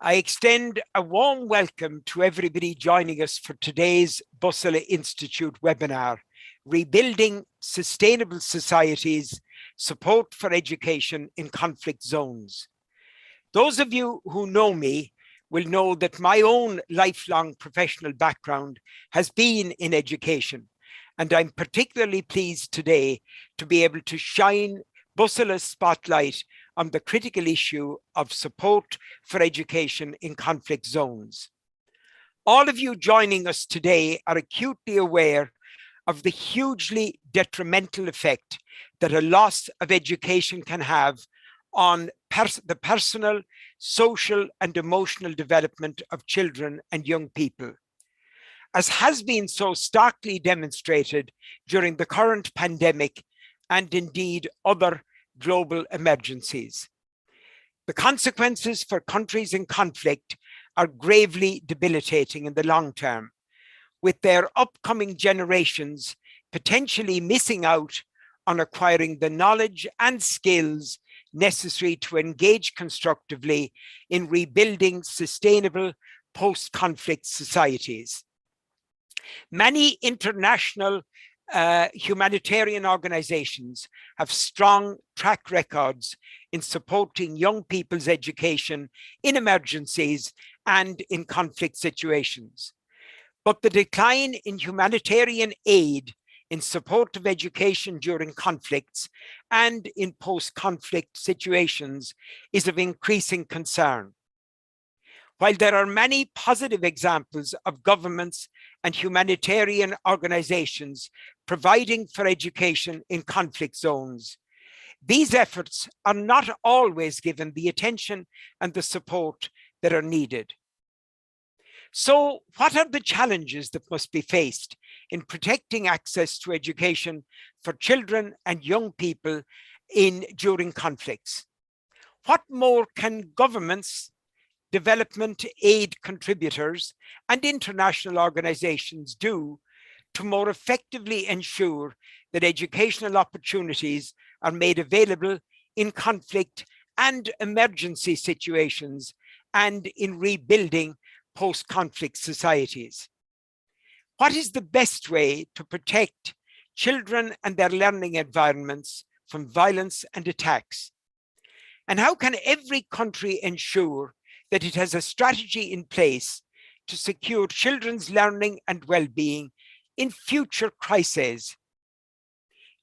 I extend a warm welcome to everybody joining us for today's Bussela Institute webinar, Rebuilding Sustainable Societies, Support for Education in Conflict Zones. Those of you who know me will know that my own lifelong professional background has been in education, and I'm particularly pleased today to be able to shine Bussela's spotlight on the critical issue of support for education in conflict zones. All of you joining us today are acutely aware of the hugely detrimental effect that a loss of education can have on the personal, social, and emotional development of children and young people. As has been so starkly demonstrated during the current pandemic and indeed other global emergencies. The consequences for countries in conflict are gravely debilitating in the long term, with their upcoming generations potentially missing out on acquiring the knowledge and skills necessary to engage constructively in rebuilding sustainable post-conflict societies. Many international humanitarian organizations have strong track records in supporting young people's education in emergencies and in conflict situations. But the decline in humanitarian aid in support of education during conflicts and in post-conflict situations is of increasing concern. While there are many positive examples of governments and humanitarian organizations providing for education in conflict zones, these efforts are not always given the attention and the support that are needed. So, what are the challenges that must be faced in protecting access to education for children and young people during conflicts? What more can governments, development aid contributors, and international organizations do to more effectively ensure that educational opportunities are made available in conflict and emergency situations and in rebuilding post-conflict societies? What is the best way to protect children and their learning environments from violence and attacks? And how can every country ensure that it has a strategy in place to secure children's learning and well-being in future crises?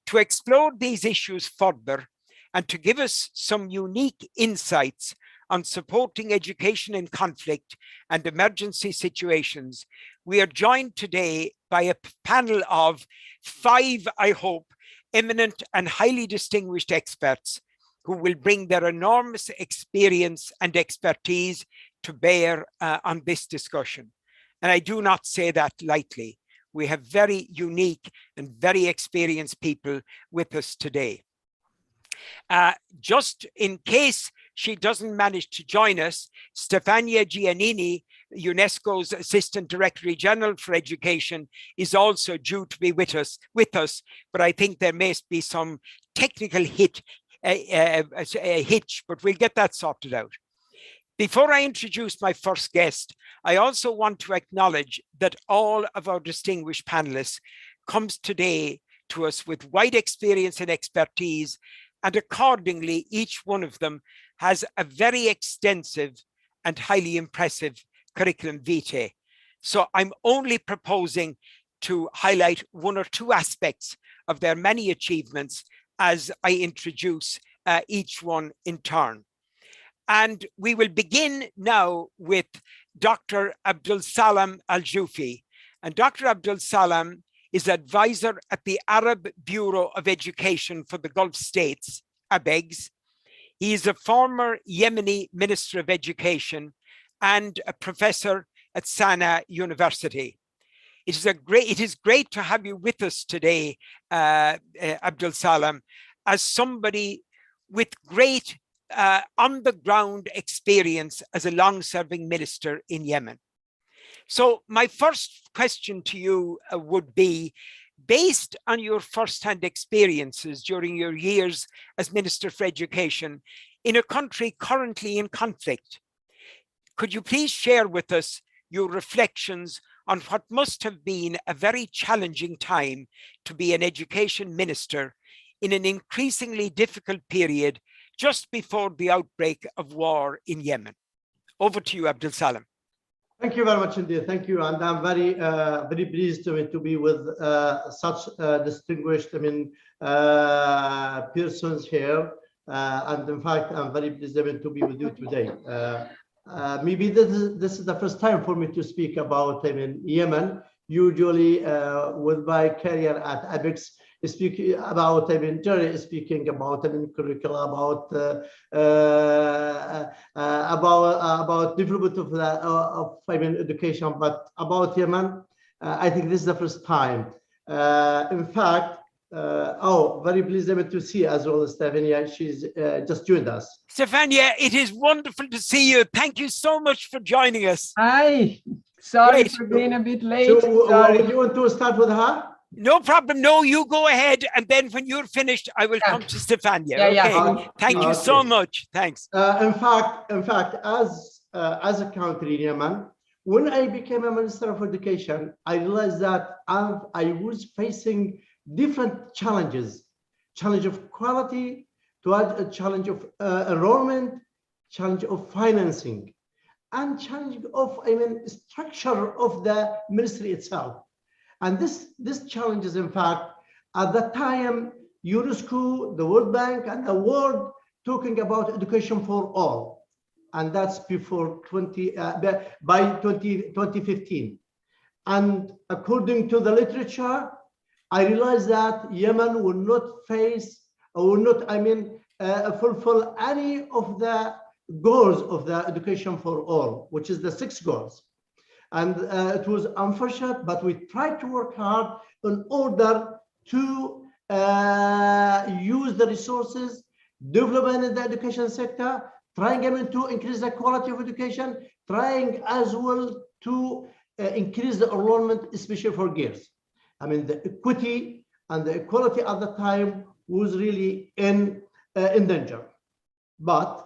To explore these issues further and to give us some unique insights on supporting education in conflict and emergency situations, we are joined today by a panel of 5, I hope, eminent and highly distinguished experts who will bring their enormous experience and expertise to bear on this discussion. And I do not say that lightly. We have very unique and very experienced people with us today. Just in case she doesn't manage to join us, Stefania Giannini, Unesco's Assistant Director General for Education, is also due to be with us, but I think there may be some technical hitch, but we'll get that sorted out. Before I introduce my first guest, I also want to acknowledge that all of our distinguished panelists comes today to us with wide experience and expertise, and accordingly, each one of them has a very extensive and highly impressive curriculum vitae. So I'm only proposing to highlight 1 or 2 aspects of their many achievements as I introduce each one in turn. And we will begin now with Dr. Abdul Salam Al-Joufi. And Dr. Abdul Salam is advisor at the Arab Bureau of Education for the Gulf States, ABEGS. He is a former Yemeni Minister of Education and a professor at Sana University. It is great to have you with us today, Abdul Salam, as somebody with great on-the-ground experience as a long-serving minister in Yemen. So my first question to you would be, based on your first-hand experiences during your years as Minister for Education in a country currently in conflict, Could you please share with us your reflections on what must have been a very challenging time to be an education minister in an increasingly difficult period just before the outbreak of war in Yemen? Over to you, Abdul Salam. Thank you very much indeed. Thank you, and I'm very pleased to be with such distinguished persons here. And in fact, I'm very pleased to be with you today. Maybe this is the first time for me to speak about Yemen. Usually, with my career at ABEX, speaking about generally speaking about curricula, about development of education, but about Yemen, I think this is the first time. In fact, very pleased to see as well Stefania. She's just joined us. Stefania, it is wonderful to see you. Thank you so much for joining us. Hi. Sorry for being a bit late. So, would you want to start with her? No problem. No, you go ahead, and then when you're finished, I will come to Stefania. Okay. Thank you so much. Thanks. In fact, as a country, Yemen, when I became a Minister of Education, I realized that I was facing different challenges: challenge of quality, a challenge of enrollment, challenge of financing, and challenge of structure of the ministry itself. And this challenges, in fact, at the time, Unesco, the World Bank, and the world talking about education for all, and that's before by 2015. And according to the literature, I realized that Yemen will not face, or will not, fulfill any of the goals of the education for all, which is the 6 goals. And it was unfortunate, but we tried to work hard in order to use the resources, development in the education sector, trying to increase the quality of education, trying as well to increase the enrollment, especially for girls. The equity and the equality at the time was really in danger. But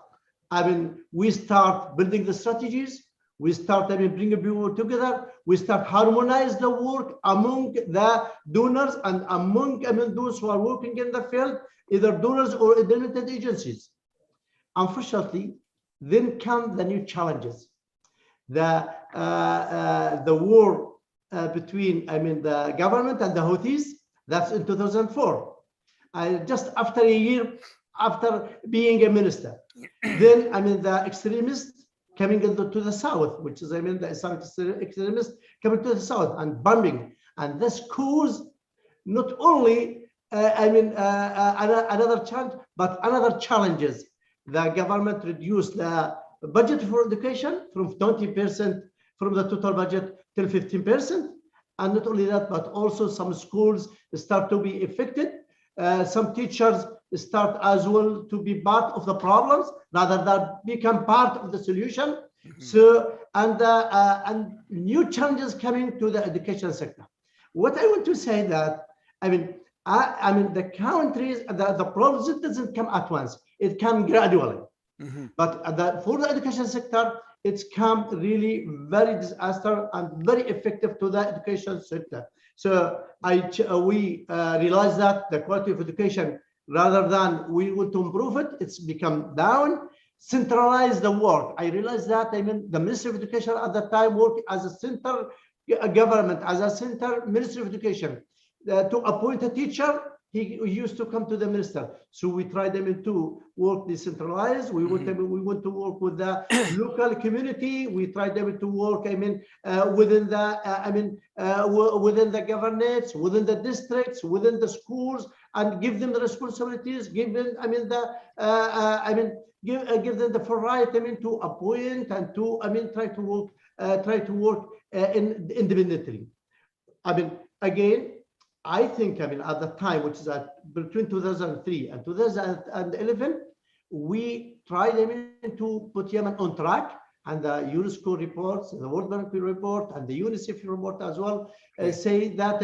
we start building the strategies. We start bringing people together. We start harmonize the work among the donors and among those who are working in the field, either donors or accredited agencies. Unfortunately, then come the new challenges. The war between the government and the Houthis. That's in 2004. Just after a year after being a minister, then the extremists coming into the south, which is the Islamic extremists coming to the south and bombing, and this caused not only another challenge, but another challenges. The government reduced the budget for education from 20% from the total budget till 15%, and not only that, but also some schools start to be affected. Some teachers start as well to be part of the problems rather than become part of the solution. So and new challenges coming to the education sector. What I want to say that the countries, the problems, it doesn't come at once. It comes gradually. But for the education sector, it's come really very disaster and very effective to the education sector. So we realize that the quality of education, rather than we want to improve it, it's become down. Centralize the work. I realized that the Ministry of Education at that time worked as a center government, as a center Ministry of Education. To appoint a teacher, he used to come to the minister. So we tried to work decentralized. We want to work with the local community. We tried to work within the governance, within the districts, within the schools, and give them the responsibilities, give them give them the full right to appoint and to try to work independently. Again, I think at the time, which is between 2003 and 2011, we tried to put Yemen on track, and the Unesco reports, the World Bank report, and the Unicef report as well say that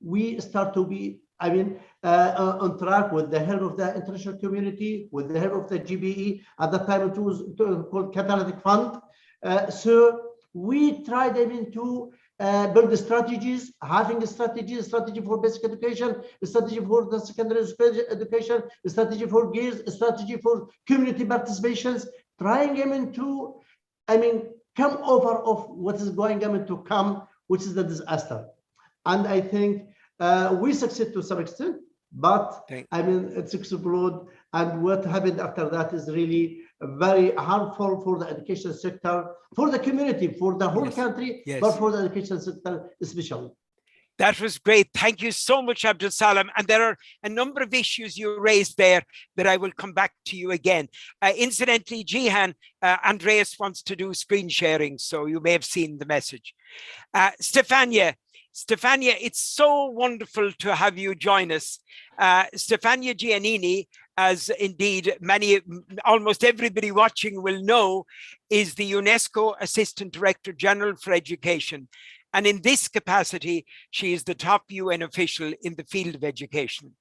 we start to be on track with the help of the international community, with the help of the GBE. At the time, it was called Catalytic Fund. So we try them to build the strategies, having a strategy for basic education, a strategy for the secondary education, a strategy for girls, a strategy for community participations, trying them to, come over of what is going on to come, which is the disaster. And I think we succeed to some extent, but it's explode. And what happened after that is really very harmful for the education sector, for the community, for the whole country, but for the education sector especially. That was great. Thank you so much, Abdul Salam. And there are a number of issues you raised there that I will come back to you again. Incidentally, Jihan, Andreas wants to do screen sharing, so you may have seen the message. Stefania, it's so wonderful to have you join us. Stefania Giannini, as indeed almost everybody watching will know, is the Unesco Assistant Director General for Education. And in this capacity, she is the top UN official in the field of education.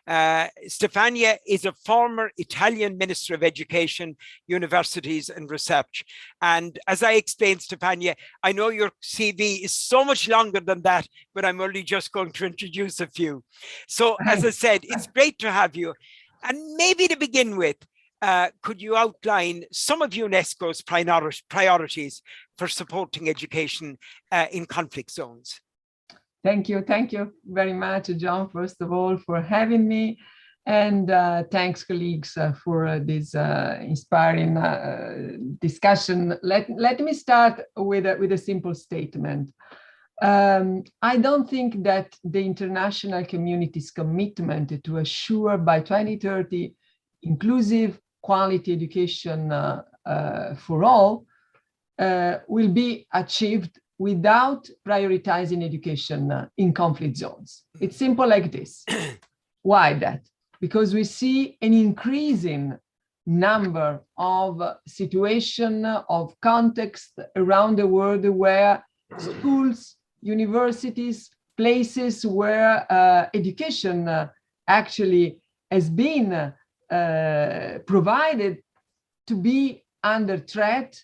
Stefania is a former Italian Minister of Education, Universities and Research. And as I explained, Stefania, I know your CV is so much longer than that, but I'm only just going to introduce a few. So as I said, it's great to have you. And maybe to begin with, could you outline some of UNESCO's priorities for supporting education in conflict zones? Thank you very much, John, first of all, for having me. And thanks, colleagues, for this inspiring discussion. Let me start with a simple statement. I don't think that the international community's commitment to assure by 2030 inclusive quality education for all will be achieved without prioritizing education in conflict zones. It's simple like this. Why that? Because we see an increasing number of situations, of context around the world where schools, universities, places where education actually has been provided to be under threat,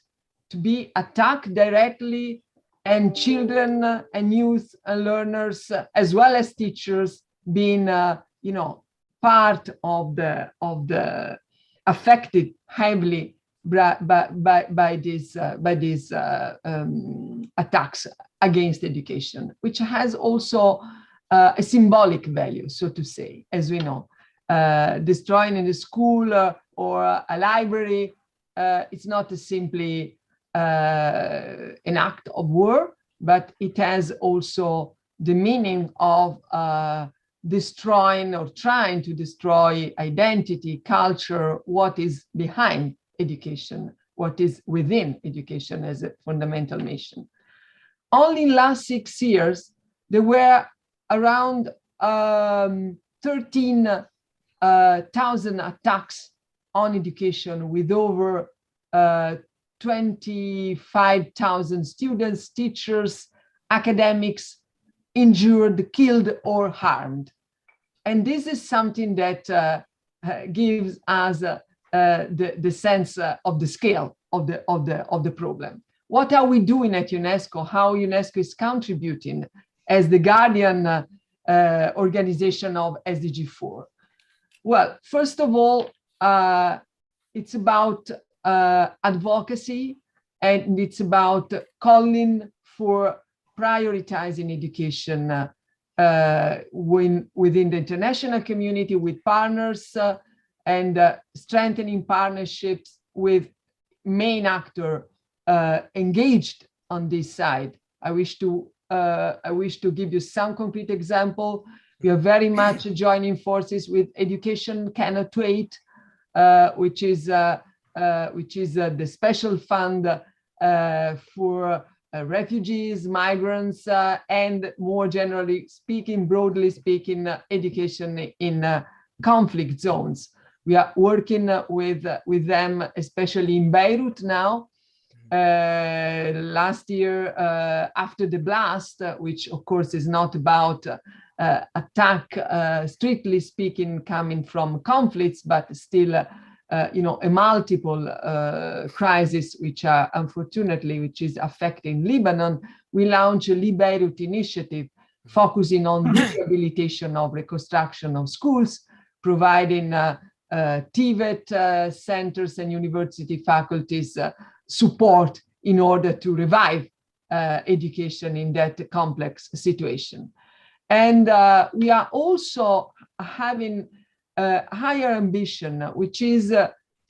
to be attacked directly, and children and youth and learners, as well as teachers, being part of the affected heavily by these attacks against education, which has also a symbolic value, so to say, as we know. Destroying a school or a library, it's not simply an act of war, but it has also the meaning of destroying or trying to destroy identity, culture, what is behind education, what is within education as a fundamental mission. Only in the last 6 years, there were around 13,000 attacks on education, with over 25,000 students, teachers, academics injured, killed, or harmed. And this is something that gives us the sense of the scale of the problem. What are we doing at UNESCO? How UNESCO is contributing as the guardian organization of SDG 4? Well, first of all, it's about advocacy, and it's about calling for prioritizing education within the international community with partners and strengthening partnerships with main actors engaged on this side. I wish to give you some concrete example. We are very much joining forces with Education Cannot Wait, which is the special fund for refugees, migrants, and more generally speaking, broadly speaking, education in conflict zones. We are working with them, especially in Beirut now. Last year, after the blast, which of course is not about attack, strictly speaking, coming from conflicts, but still a multiple crisis, which are unfortunately, which is affecting Lebanon, we launched a Beirut initiative focusing on the rehabilitation of reconstruction of schools, providing TVET centers and university faculties support in order to revive education in that complex situation. And we are also having a higher ambition, which is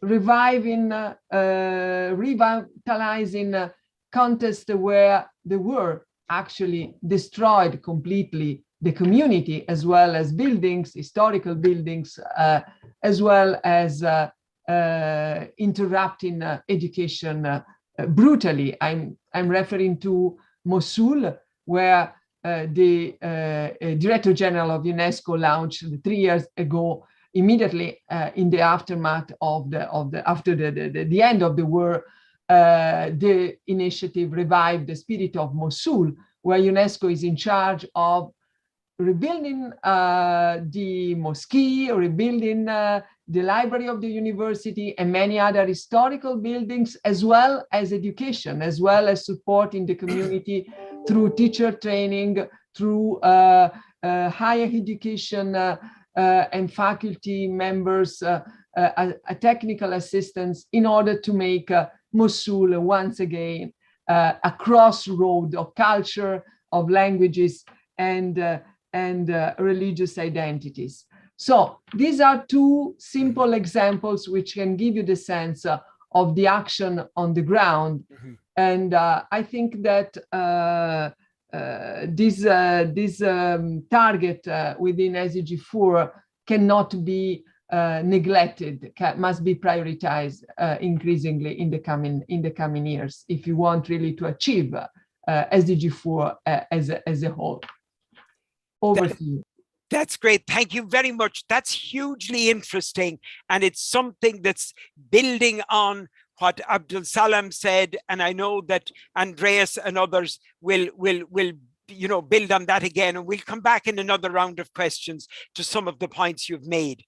revitalizing contests where the war actually destroyed completely the community, as well as buildings, historical buildings, as well as interrupting education brutally. I'm referring to Mosul, where the Director General of Unesco launched 3 years ago, immediately in the aftermath of the end of the war. The initiative revived the spirit of Mosul, where UNESCO is in charge of rebuilding the mosque, rebuilding the library of the university, and many other historical buildings, as well as education, as well as supporting the community through teacher training, through higher education and faculty members, technical assistance, in order to make Mosul once again a crossroad of culture, of languages, and religious identities. So these are two simple examples which can give you the sense of the action on the ground. Mm-hmm. And I think that this target within SDG 4 cannot be neglected, must be prioritized increasingly in the coming years, if you want really to achieve SDG 4 as a whole. Over to you. That's great. Thank you very much. That's hugely interesting. And it's something that's building on what Abdul Salam said. And I know that Andreas and others will build on that again. And we'll come back in another round of questions to some of the points you've made.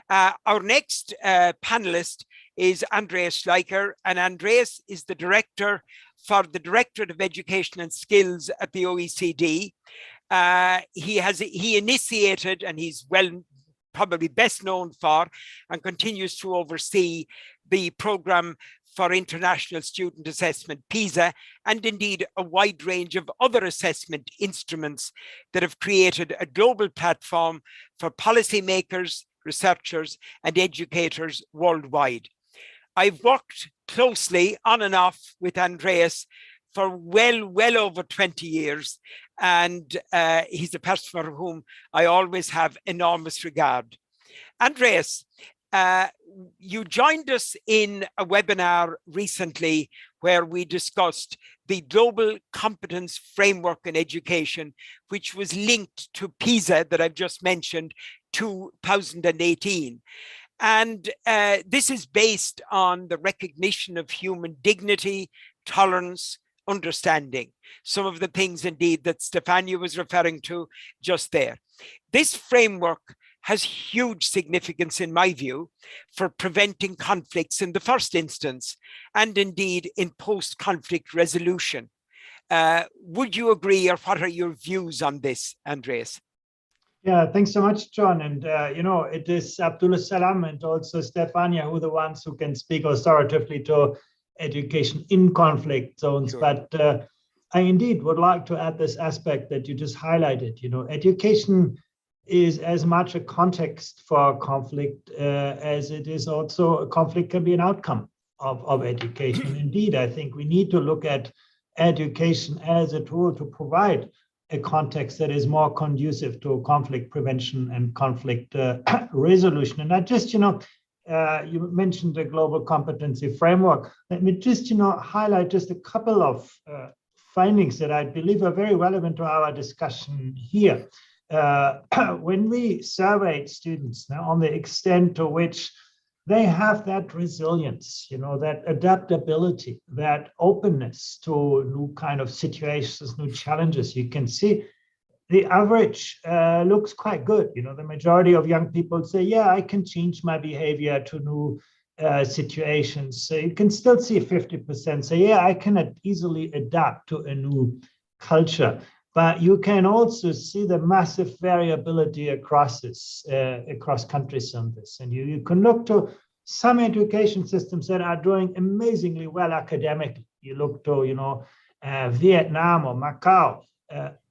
Our next panelist is Andreas Schleicher. And Andreas is the director for the Directorate of Education and Skills at the OECD. He initiated, and he's probably best known for, and continues to oversee the program for international student assessment, PISA, and indeed a wide range of other assessment instruments that have created a global platform for policymakers, researchers, and educators worldwide. I've worked closely on and off with Andreas for well over 20 years. And he's a person for whom I always have enormous regard. Andreas, you joined us in a webinar recently where we discussed the Global Competence Framework in Education, which was linked to PISA that I've just mentioned, 2018. And this is based on the recognition of human dignity, tolerance, understanding, some of the things indeed that Stefania was referring to just there. This framework has huge significance, in my view, for preventing conflicts in the first instance, and indeed in post-conflict resolution. Would you agree, or what are your views on this, Andreas? Yeah, thanks so much, John. And, it is Abdul Salam and also Stefania who are the ones who can speak authoritatively to education in conflict zones. Sure. But I indeed would like to add this aspect that you just highlighted. Education is as much a context for conflict as it is also a conflict can be an outcome of education. Indeed, I think we need to look at education as a tool to provide a context that is more conducive to conflict prevention and conflict resolution. And I just, you mentioned the global competency framework. Let me just, highlight just a couple of findings that I believe are very relevant to our discussion here. When we surveyed students now on the extent to which they have that resilience, that adaptability, that openness to new kind of situations, new challenges, you can see the average looks quite good. The majority of young people say, yeah, I can change my behavior to new situations. So you can still see 50% say, yeah, I can easily adapt to a new culture. But you can also see the massive variability across this, across countries on this. And you can look to some education systems that are doing amazingly well academically. You look to, Vietnam or Macau.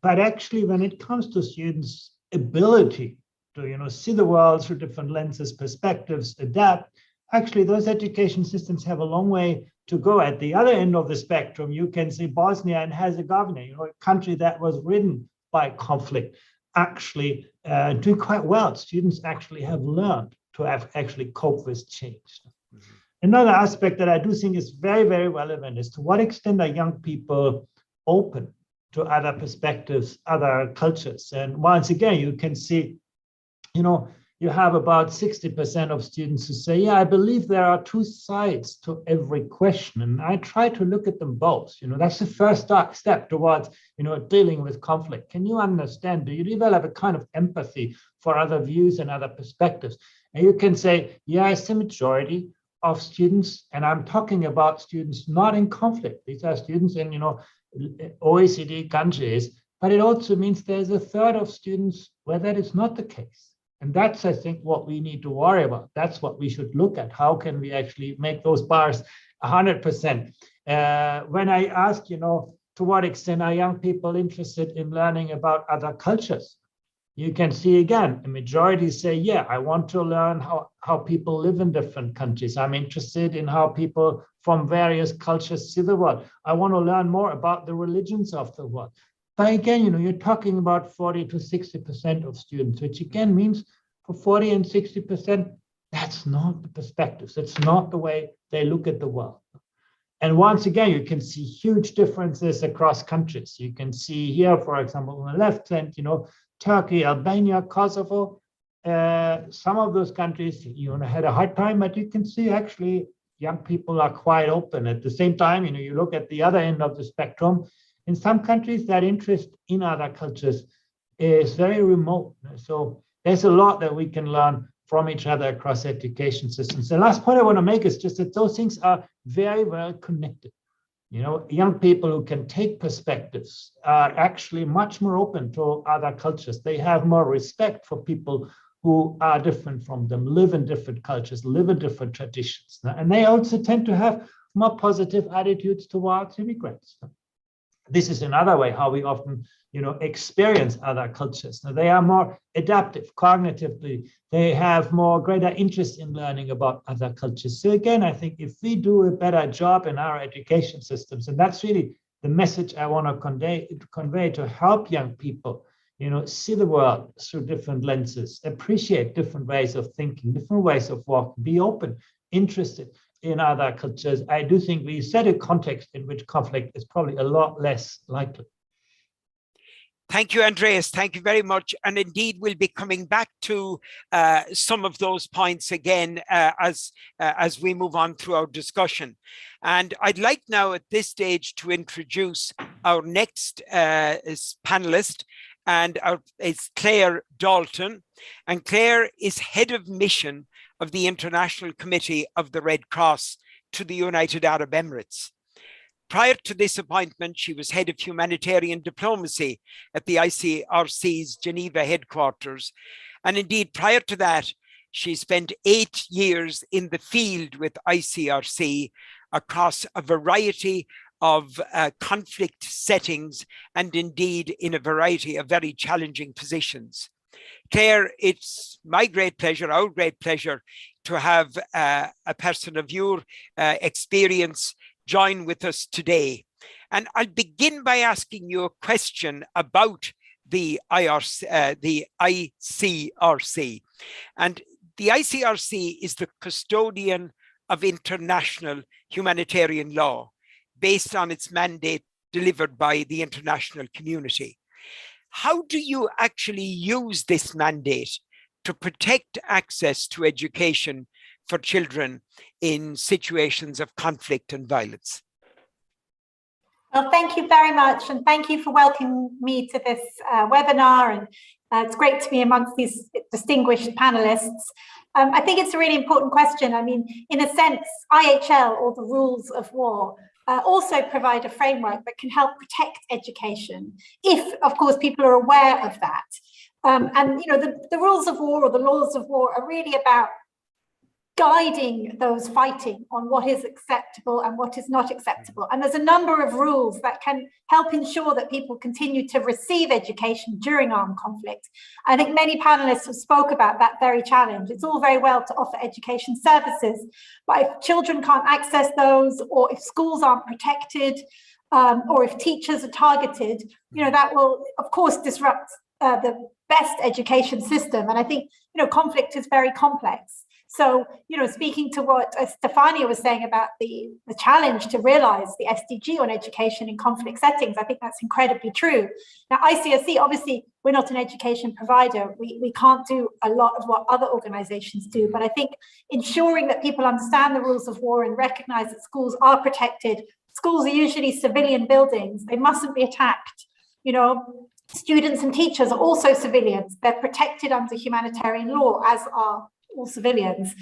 But actually, when it comes to students' ability to, see the world through different lenses, perspectives, adapt, actually, those education systems have a long way to go. At the other end of the spectrum, you can see Bosnia and Herzegovina, a country that was ridden by conflict, actually doing quite well. Students actually have learned to have actually cope with change. Mm-hmm. Another aspect that I do think is very, very relevant is to what extent are young people open to other perspectives, other cultures. And once again, you can see, you have about 60% of students who say, yeah, I believe there are two sides to every question. And I try to look at them both. That's the first step towards, dealing with conflict. Can you understand? Do you develop a kind of empathy for other views and other perspectives? And you can say, yeah, it's the majority of students. And I'm talking about students not in conflict. These are students in, OECD countries. But it also means there's a third of students where that is not the case. And that's, I think, what we need to worry about. That's what we should look at. How can we actually make those bars 100%? When I ask, to what extent are young people interested in learning about other cultures? You can see, again, a majority say, yeah, I want to learn how people live in different countries. I'm interested in how people from various cultures see the world. I want to learn more about the religions of the world. But again, you're talking about 40 to 60% of students, which again means for 40 and 60%, that's not the perspectives. It's not the way they look at the world. And once again, you can see huge differences across countries. You can see here, for example, on the left hand, Turkey, Albania, Kosovo. Some of those countries, had a hard time, but you can see actually young people are quite open. At the same time, you look at the other end of the spectrum. In some countries, that interest in other cultures is very remote. So there's a lot that we can learn from each other across education systems. The last point I want to make is just that those things are very well connected. Young people who can take perspectives are actually much more open to other cultures. They have more respect for people who are different from them, live in different cultures, live in different traditions. And they also tend to have more positive attitudes towards immigrants. This is another way how we often, experience other cultures. Now, they are more adaptive cognitively. They have more greater interest in learning about other cultures. So again, I think if we do a better job in our education systems, and that's really the message I want to convey to help young people, see the world through different lenses, appreciate different ways of thinking, different ways of walking, be open, interested in other cultures. I do think we set a context in which conflict is probably a lot less likely. Thank you, Andreas. Thank you very much. And indeed, we'll be coming back to some of those points again as we move on through our discussion. And I'd like now at this stage to introduce our next panelist, and it's Claire Dalton. And Claire is head of mission of the International Committee of the Red Cross to the United Arab Emirates. Prior to this appointment, she was head of humanitarian diplomacy at the ICRC's Geneva headquarters. And indeed, prior to that, she spent 8 years in the field with ICRC across a variety of conflict settings, and indeed in a variety of very challenging positions. Claire, it's my great pleasure, our great pleasure, to have a person of your experience join with us today. And I'll begin by asking you a question about the ICRC. And the ICRC is the custodian of international humanitarian law, based on its mandate delivered by the international community. How do you actually use this mandate to protect access to education for children in situations of conflict and violence? Well, thank you very much. And thank you for welcoming me to this webinar. It's great to be amongst these distinguished panelists. I think it's a really important question. I mean, in a sense, IHL, or the rules of war, also provide a framework that can help protect education, if, of course, people are aware of that. And, you know, the rules of war, or the laws of war, are really about guiding those fighting on what is acceptable and what is not acceptable. And there's a number of rules that can help ensure that people continue to receive education during armed conflict. I think many panelists have spoke about that very challenge. It's all very well to offer education services, but if children can't access those, or if schools aren't protected, or if teachers are targeted, you know, that will, of course, disrupt the best education system. And I think, you know, conflict is very complex. So, you know, speaking to what Stefania was saying about the challenge to realize the SDG on education in conflict settings, I think that's incredibly true. Now, ICRC, obviously, we're not an education provider. We can't do a lot of what other organizations do, but I think ensuring that people understand the rules of war and recognize that schools are protected. Schools are usually civilian buildings. They mustn't be attacked. You know, students and teachers are also civilians. They're protected under humanitarian law, as are all civilians.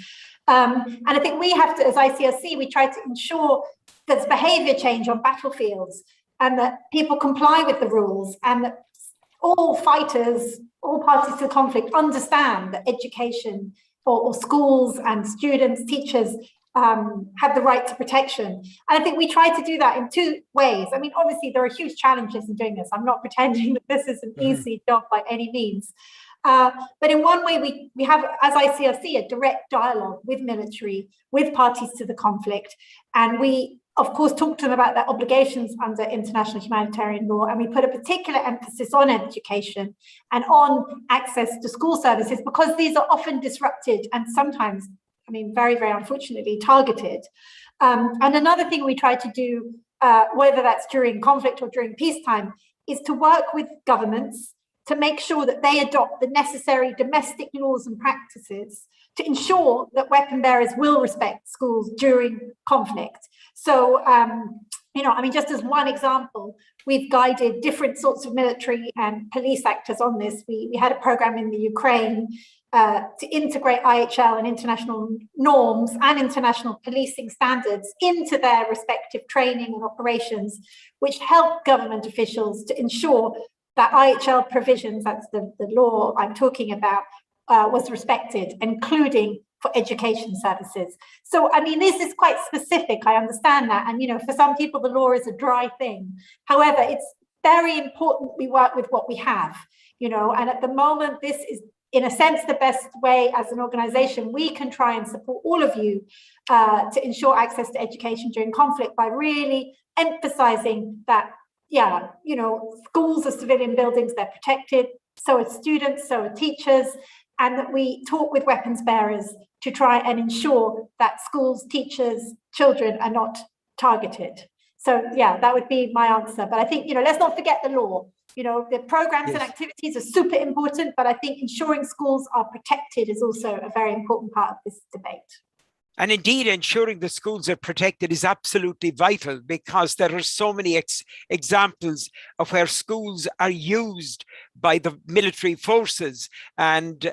And I think we have to, as ICRC, we try to ensure there's behavior change on battlefields, and that people comply with the rules, and that all fighters, all parties to the conflict understand that education, or schools and students, teachers, have the right to protection. And I think we try to do that in two ways. I mean, obviously, there are huge challenges in doing this. I'm not pretending that this is an easy job by any means. But in one way, we have, as ICRC, a direct dialogue with military, with parties to the conflict. And we, of course, talk to them about their obligations under international humanitarian law. And we put a particular emphasis on education and on access to school services, because these are often disrupted and sometimes, I mean, very, very unfortunately, targeted. And another thing we try to do, whether that's during conflict or during peacetime, is to work with governments to make sure that they adopt the necessary domestic laws and practices to ensure that weapon bearers will respect schools during conflict. So, you know, I mean, just as one example, we've guided different sorts of military and police actors on this. We had a program in the Ukraine to integrate IHL and international norms and international policing standards into their respective training and operations, which help government officials to ensure that IHL provisions, that's the law I'm talking about, was respected, including for education services. So, I mean, this is quite specific, I understand that. And, you know, for some people, the law is a dry thing. However, it's very important we work with what we have, you know, and at the moment, this is, in a sense, the best way as an organization we can try and support all of you to ensure access to education during conflict, by really emphasizing that, yeah, you know, schools are civilian buildings, they're protected, so are students, so are teachers, and that we talk with weapons bearers to try and ensure that schools, teachers, children are not targeted. So, yeah, that would be my answer. But I think, you know, let's not forget the law. You know, the programs and activities are super important, but I think ensuring schools are protected is also a very important part of this debate. And indeed, ensuring the schools are protected is absolutely vital, because there are so many examples of where schools are used by the military forces. And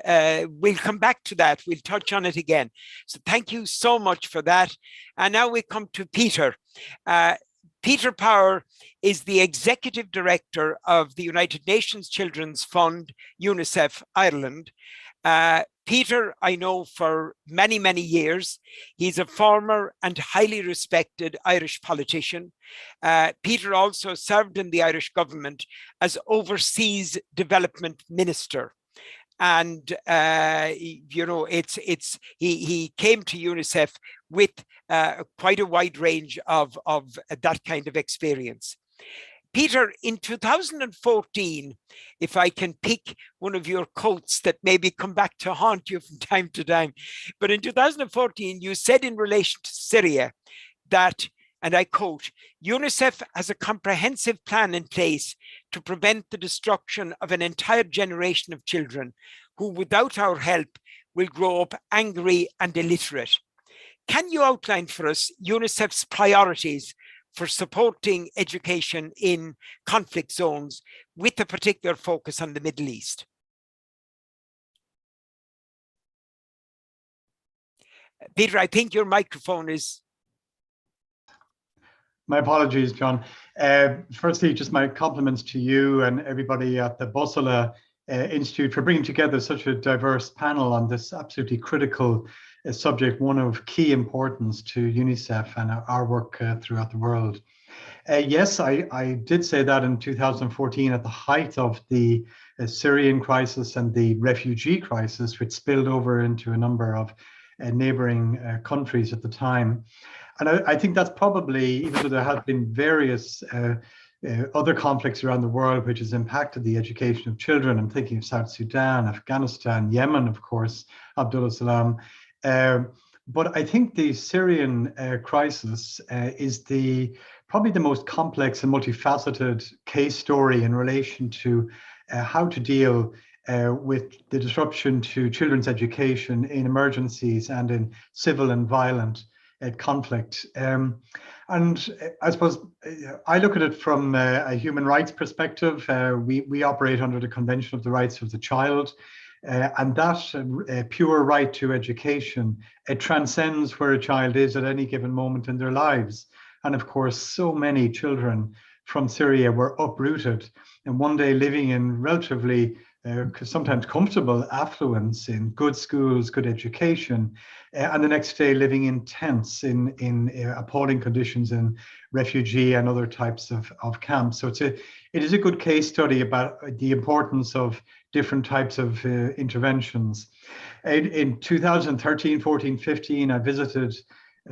we'll come back to that. We'll touch on it again. So thank you so much for that. And now we come to Peter. Peter Power is the Executive Director of the United Nations Children's Fund, Unicef Ireland. Peter, I know for many, many years. He's a former and highly respected Irish politician. Peter also served in the Irish government as Overseas Development Minister. And, you know, he came to UNICEF with quite a wide range of that kind of experience. Peter, in 2014, if I can pick one of your quotes that maybe come back to haunt you from time to time, but in 2014, you said in relation to Syria that, and I quote, UNICEF has a comprehensive plan in place to prevent the destruction of an entire generation of children who, without our help, will grow up angry and illiterate. Can you outline for us UNICEF's priorities for supporting education in conflict zones with a particular focus on the Middle East? Peter, I think your microphone is. My apologies, John. Firstly, just my compliments to you and everybody at the Bosola Institute for bringing together such a diverse panel on this absolutely critical subject, one of key importance to UNICEF and our work throughout the world. Yes, I did say that in 2014 at the height of the Syrian crisis and the refugee crisis, which spilled over into a number of neighboring countries at the time. And I think that's probably, even though there have been various other conflicts around the world which has impacted the education of children. I'm thinking of South Sudan, Afghanistan, Yemen, of course, Abdullah Salam. But I think the Syrian crisis is probably the most complex and multifaceted case story in relation to how to deal with the disruption to children's education in emergencies and in civil and violent conflict. And I suppose I look at it from a human rights perspective. We operate under the Convention of the Rights of the Child, and that pure right to education, it transcends where a child is at any given moment in their lives. And of course, so many children from Syria were uprooted and one day living in relatively sometimes comfortable affluence in good schools, good education, and the next day living in tents in appalling conditions in refugee and other types of camps. So it is a good case study about the importance of different types of interventions. In 2013, 14, 15, I visited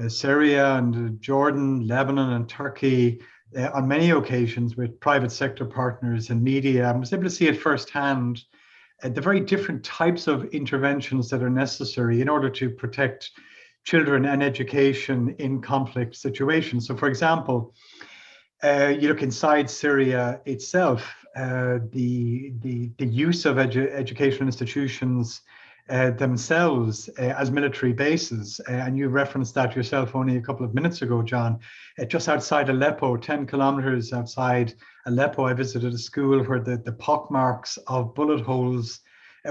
Syria and Jordan, Lebanon and Turkey on many occasions with private sector partners and media. I was able to see it firsthand, the very different types of interventions that are necessary in order to protect children and education in conflict situations. So for example, you look inside Syria itself, the use of educational institutions themselves as military bases, and you referenced that yourself only a couple of minutes ago, John. Just outside Aleppo, 10 kilometers outside Aleppo, I visited a school where the pockmarks of bullet holes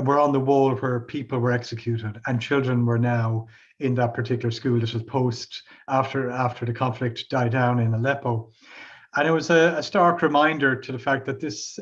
were on the wall where people were executed, and children were now in that particular school. This was after the conflict died down in Aleppo. And it was a stark reminder to the fact that this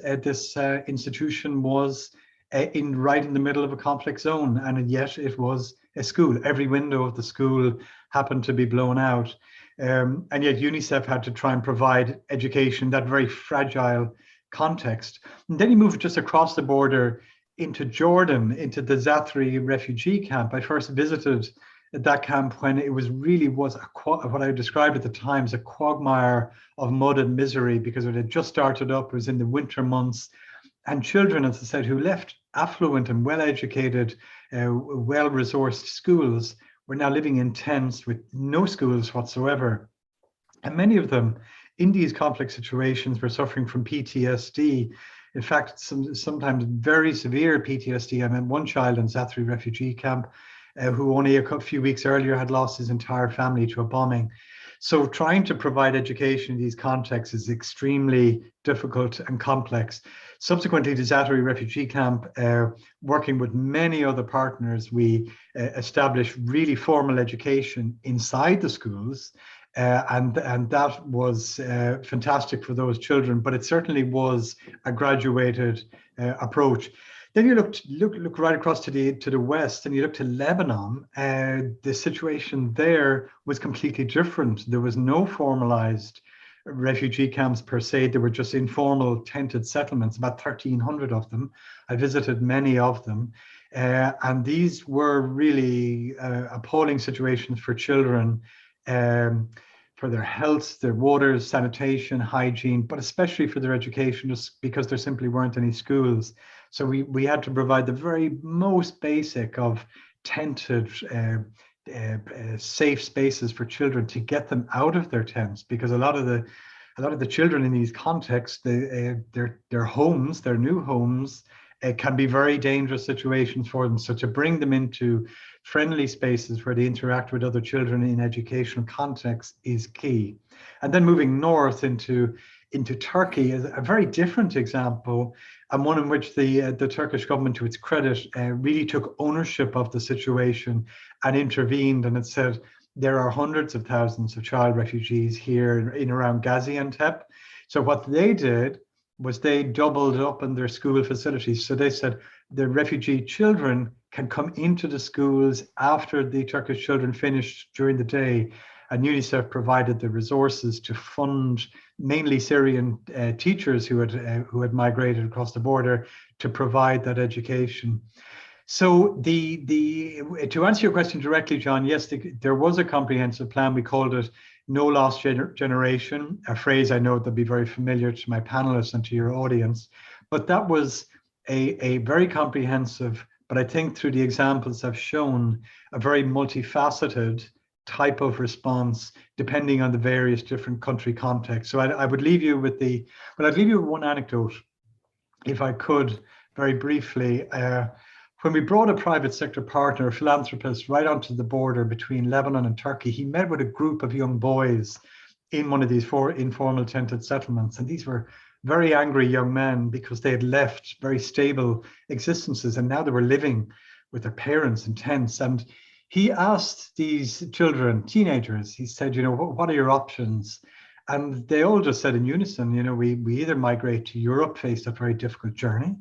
institution was right in the middle of a conflict zone, and yet it was a school. Every window of the school happened to be blown out, and yet UNICEF had to try and provide education in that very fragile context. And then you move just across the border into Jordan, into the Zaatari refugee camp. I first visited that camp when it was what I described at the time as a quagmire of mud and misery, because it had just started up. It was in the winter months. And children, as I said, who left affluent and well-educated, well-resourced schools were now living in tents with no schools whatsoever. And many of them in these conflict situations were suffering from PTSD. In fact, sometimes very severe PTSD. I met one child in Zaatari refugee camp who only a few weeks earlier had lost his entire family to a bombing. So trying to provide education in these contexts is extremely difficult and complex. Subsequently, the Zaatari refugee camp, working with many other partners, we established really formal education inside the schools, and that was fantastic for those children. But it certainly was a graduated approach. Then you look right across to the west, and you look to Lebanon. The situation there was completely different. There was no formalized refugee camps per se. They were just informal tented settlements, about 1,300 of them. I visited many of them, and these were really appalling situations for children, for their health, their water, sanitation, hygiene, but especially for their education, just because there simply weren't any schools. So we had to provide the very most basic of tented, safe spaces for children to get them out of their tents, because a lot of the children in these contexts, their homes, their new homes, can be very dangerous situations for them. So to bring them into friendly spaces where they interact with other children in educational contexts is key. And then moving north into into Turkey is a very different example, and one in which the Turkish government, to its credit, really took ownership of the situation and intervened. And it said there are hundreds of thousands of child refugees here in around Gaziantep. So what they did was they doubled up on their school facilities. So they said the refugee children can come into the schools after the Turkish children finished during the day. And Unicef provided the resources to fund mainly Syrian teachers who had migrated across the border to provide that education. So to answer your question directly, John, yes, there was a comprehensive plan. We called it No Lost Generation, a phrase I know that'll be very familiar to my panelists and to your audience. But that was a very comprehensive, but I think through the examples I've shown, a very multifaceted type of response depending on the various different country contexts. So I would leave you with I'd leave you with one anecdote, if I could, very briefly. When we brought a private sector partner, a philanthropist, right onto the border between Lebanon and Turkey, he met with a group of young boys in one of these 4 informal tented settlements. And these were very angry young men because they had left very stable existences and now they were living with their parents in tents. And he asked these children, teenagers, he said, what are your options? And they all just said in unison, we either migrate to Europe, face a very difficult journey.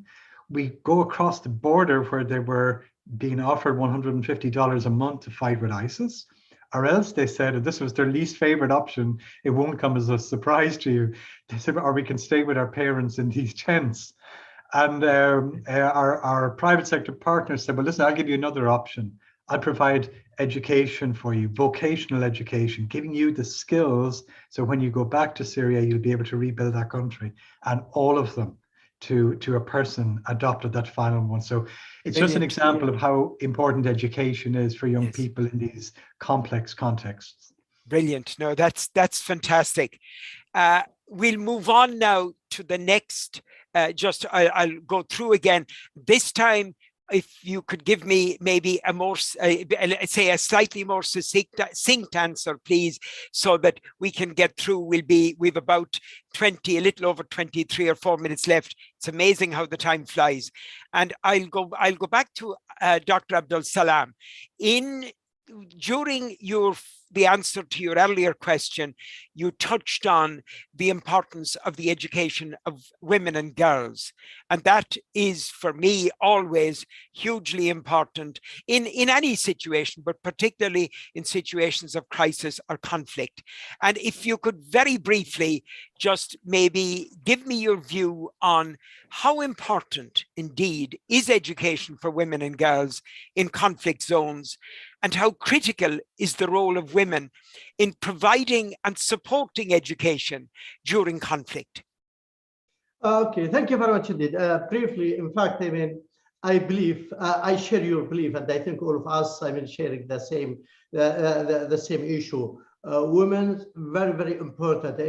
We go across the border where they were being offered $150 a month to fight with ISIS, or else they said, and this was their least favorite option, it won't come as a surprise to you, they said, or we can stay with our parents in these tents. And our private sector partners said, well, listen, I'll give you another option. I'll provide education for you, vocational education, giving you the skills so when you go back to Syria, you'll be able to rebuild that country. And all of them, to a person, adopted that final one. So it's just an example of how important education is for young people in these complex contexts. Brilliant. No, that's fantastic. We'll move on now to the next. I'll go through again. This time, if you could give me maybe a more, say a slightly more succinct answer, please, so that we can get through. We've about a little over 23 or 4 minutes left. It's amazing how the time flies. And I'll go back to Dr. Abdul Salam. During the answer to your earlier question, you touched on the importance of the education of women and girls. And that is, for me, always hugely important in any situation, but particularly in situations of crisis or conflict. And if you could very briefly just maybe give me your view on how important indeed is education for women and girls in conflict zones, and how critical is the role of women in providing and supporting education during conflict? Okay, thank you very much indeed. Briefly, in fact, I believe, I share your belief, and I think all of us, sharing the same issue. Women, very, very important.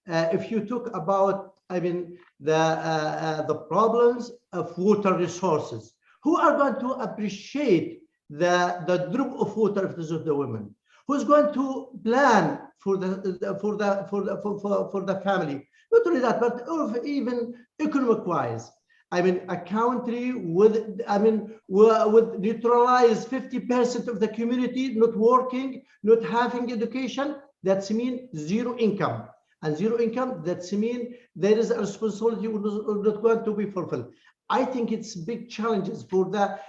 If you talk about, the problems of water resources, who are going to appreciate the drop of water if this is the women? Who's going to plan for the family? Not only that, but even economic-wise. A country would neutralize 50% of the community not working, not having education. That's mean zero income. And zero income, that's mean there is a responsibility not going to be fulfilled. I think it's big challenges for the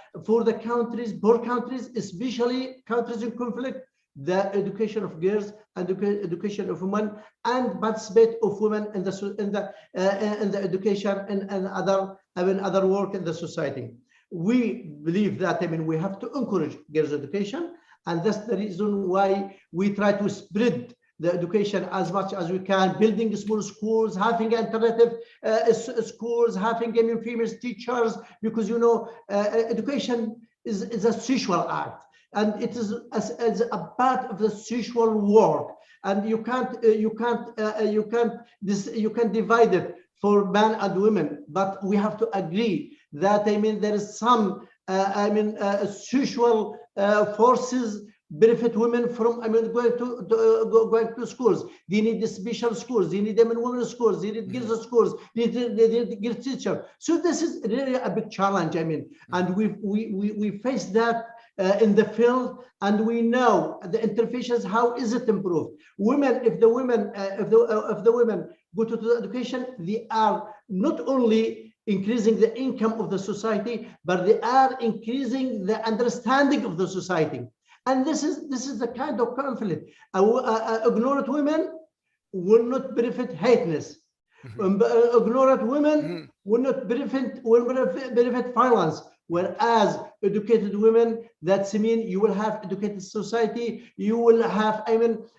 countries, poor countries, especially countries in conflict, the education of girls and education of women, and participate of women in the education and other work in the society. We believe that we have to encourage girls' education, and that's the reason why we try to spread the education as much as we can, building small schools, having alternative schools, having female teachers, because education is a social act, and it is as a part of the social work, and you can't divide it for men and women. But we have to agree that there is some social forces benefit women from going to schools. They need the special schools. They need them in women's schools. They need girls schools. They need girls teacher. So this is really a big challenge. And we face that in the field, and we know the interfaces. How is it improved? Women, if the women go to the education, they are not only increasing the income of the society, but they are increasing the understanding of the society. And this is the kind of conflict. Ignorant women will not benefit hateness. Ignorant women will not benefit violence. Whereas educated women, that's you will have educated society. You will have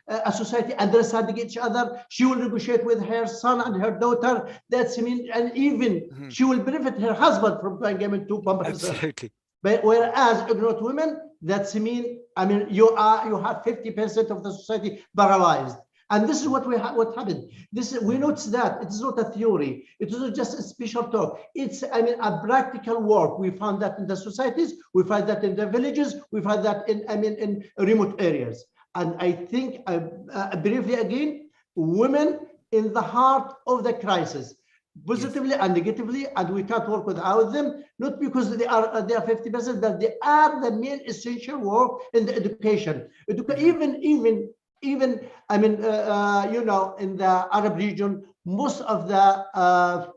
a society understanding each other. She will negotiate with her son and her daughter. That's and even she will benefit her husband from going to pump herself. Absolutely. But whereas ignorant women, that's you have 50% of the society paralyzed. And this is what happened. We notice that it is not a theory. It is not just a special talk. It's a practical work. We found that in the societies. We find that in the villages. We find that in remote areas. And I think briefly again, women in the heart of the crisis, positively and negatively, and we can't work without them. Not because they are 50%, but they are the main essential work in the education. Even in the Arab region, most of the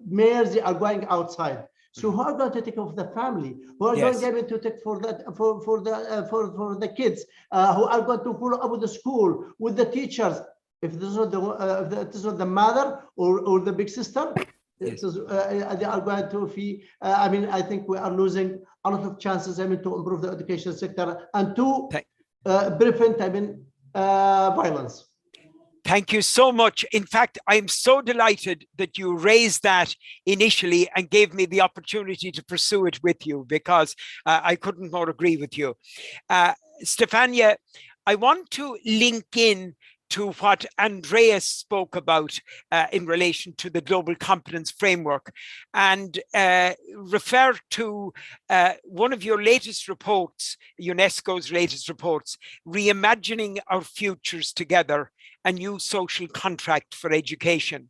males, they are going outside. So who are going to take care of the family? Who are going to take for the kids? Who are going to follow up with the school, with the teachers? If this is not the mother or the big sister, they are going to be. I think we are losing a lot of chances. To improve the education sector and to prevent violence. Thank you so much. In fact, I'm so delighted that you raised that initially and gave me the opportunity to pursue it with you, because I couldn't more agree with you. Stefania, I want to link in to what Andreas spoke about in relation to the Global Competence Framework, and refer to one of your latest reports, UNESCO's latest reports, Reimagining Our Futures Together, a New Social Contract for Education.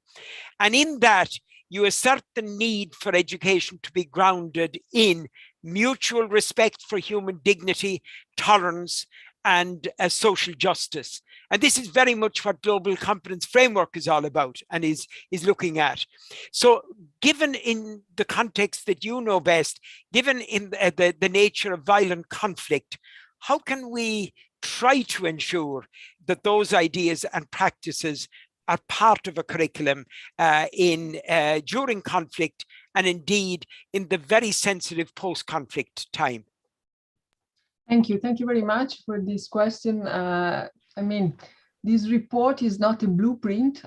And in that, you assert the need for education to be grounded in mutual respect for human dignity, tolerance, and social justice. And this is very much what Global Competence Framework is all about and is looking at. So given in the context that you know best, given in the nature of violent conflict, how can we try to ensure that those ideas and practices are part of a curriculum during conflict, and indeed in the very sensitive post-conflict time? Thank you. Thank you very much for this question. This report is not a blueprint.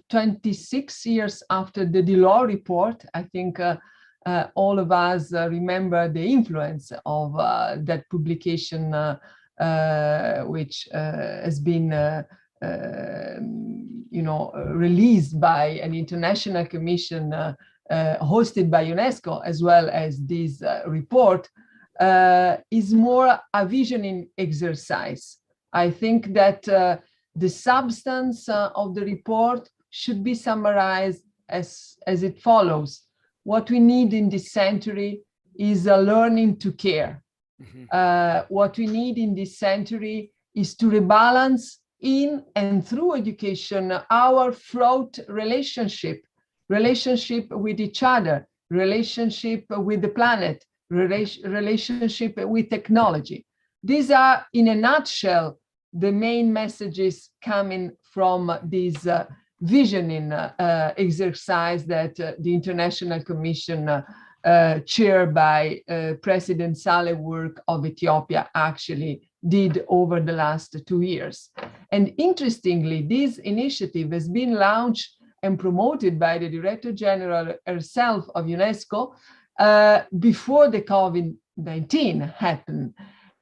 26 years after the Delors report, I think all of us remember the influence of that publication, which has been released by an international commission hosted by Unesco, as well as this report. Is more a visioning exercise. I think that the substance of the report should be summarized as it follows. What we need in this century is a learning to care. What we need in this century is to rebalance in and through education our fraught relationship with each other, relationship with the planet, relationship with technology. These are, in a nutshell, the main messages coming from this visioning exercise that the International Commission chaired by President Sahle-Work of Ethiopia actually did over the last 2 years. And interestingly, this initiative has been launched and promoted by the Director General herself of UNESCO before the COVID-19 happened.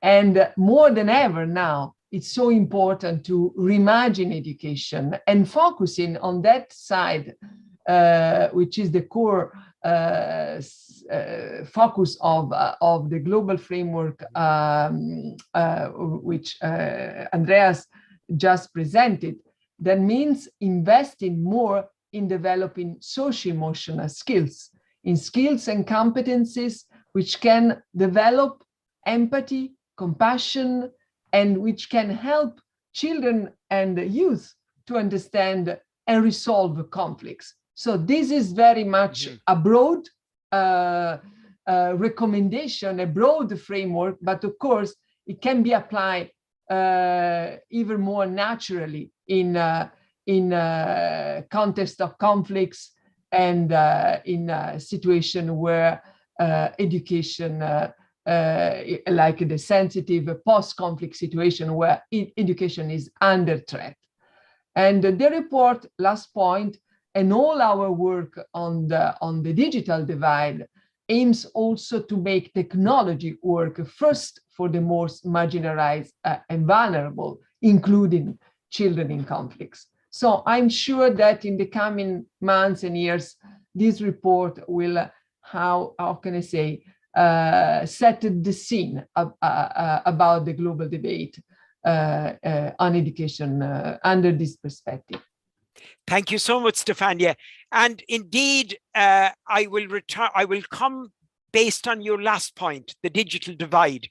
And more than ever now, it's so important to reimagine education and focusing on that side, which is the core focus of the global framework, which Andreas just presented, that means investing more in developing socio-emotional skills, in skills and competencies which can develop empathy, compassion, and which can help children and youth to understand and resolve conflicts. So this is very much a broad recommendation, a broad framework, but of course it can be applied even more naturally in context of conflicts and in a situation where education, like the sensitive post-conflict situation where education is under threat. And the report, last point, and all our work on the digital divide aims also to make technology work first for the most marginalized and vulnerable, including children in conflicts. So I'm sure that in the coming months and years, this report will, how can I say, set the scene about the global debate on education under this perspective. Thank you so much, Stefania. And indeed, I will come based on your last point, the digital divide.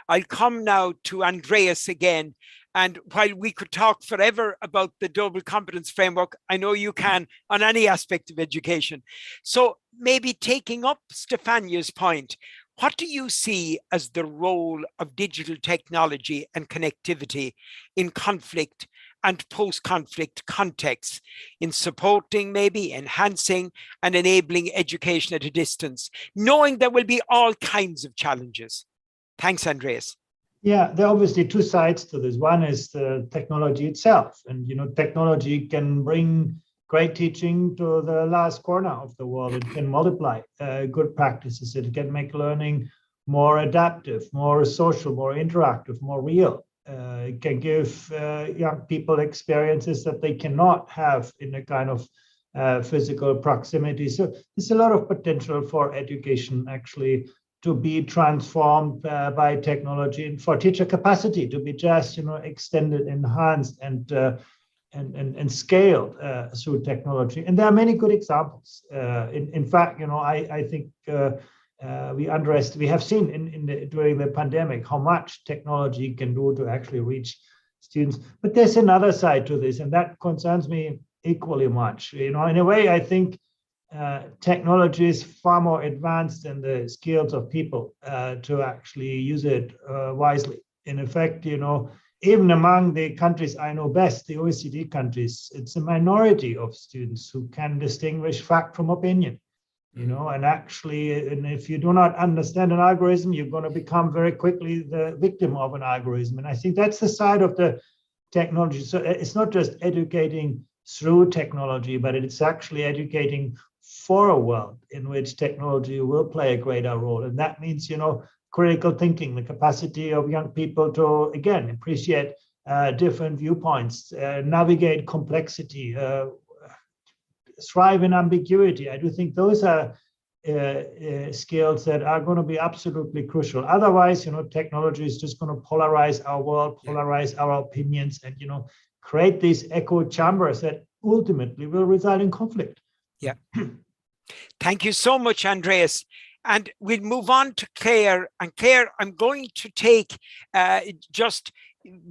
I'll come now to Andreas again. And while we could talk forever about the Global Competence Framework, I know you can on any aspect of education. So maybe taking up Stefania's point, what do you see as the role of digital technology and connectivity in conflict and post-conflict contexts, in supporting, maybe enhancing and enabling education at a distance, knowing there will be all kinds of challenges? Thanks, Andreas. Yeah, there are obviously two sides to this. One is the technology itself. And, you know, technology can bring great teaching to the last corner of the world. It can multiply good practices. It can make learning more adaptive, more social, more interactive, more real. It can give young people experiences that they cannot have in a kind of physical proximity. So there's a lot of potential for education actually to be transformed by technology, and for teacher capacity to be just, you know, extended, enhanced, and scaled through technology. And there are many good examples. In fact, you know, I think we have seen during the pandemic how much technology can do to actually reach students. But there's another side to this, and that concerns me equally much. You know, in a way, I think technology is far more advanced than the skills of people to actually use it wisely. In effect, you know, even among the countries I know best, the OECD countries, it's a minority of students who can distinguish fact from opinion. You know, and actually, and if you do not understand an algorithm, you're going to become very quickly the victim of an algorithm. And I think that's the side of the technology. So it's not just educating through technology, but it's actually educating for a world in which technology will play a greater role. And that means, you know, critical thinking, the capacity of young people to, again, appreciate different viewpoints, navigate complexity, thrive in ambiguity. I do think those are skills that are going to be absolutely crucial. Otherwise, you know, technology is just going to polarize our world, polarize our opinions, and, you know, create these echo chambers that ultimately will result in conflict. Yeah. Thank you so much, Andreas. And we'll move on to Claire. And Claire, I'm going to take just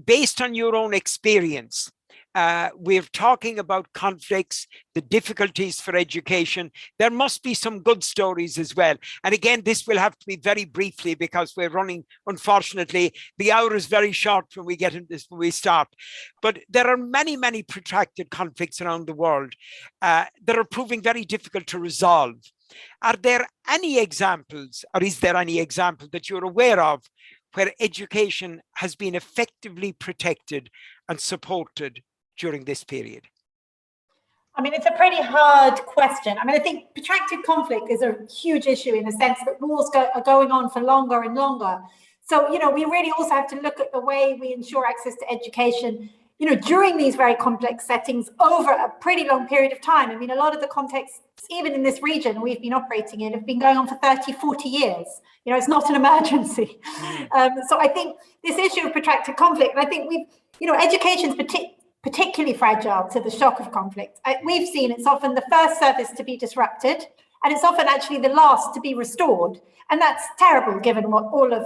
based on your own experience. We're talking about conflicts, the difficulties for education. There must be some good stories as well. And again, this will have to be very briefly because we're running, unfortunately, the hour is very short when we get into this, when we start. But there are many, many protracted conflicts around the world that are proving very difficult to resolve. Are there any examples, or is there any example that you're aware of where education has been effectively protected and supported during this period? I mean, it's a pretty hard question. I mean, I think protracted conflict is a huge issue in the sense that wars are going on for longer and longer. So, you know, we really also have to look at the way we ensure access to education, during these very complex settings over a pretty long period of time. I mean, a lot of the contexts, even in this region we've been operating in, have been going on for 30, 40 years. It's not an emergency. So I think this issue of protracted conflict, and I think education's particularly fragile to the shock of conflict. We've seen it's often the first service to be disrupted, and it's often actually the last to be restored. And that's terrible, given what all of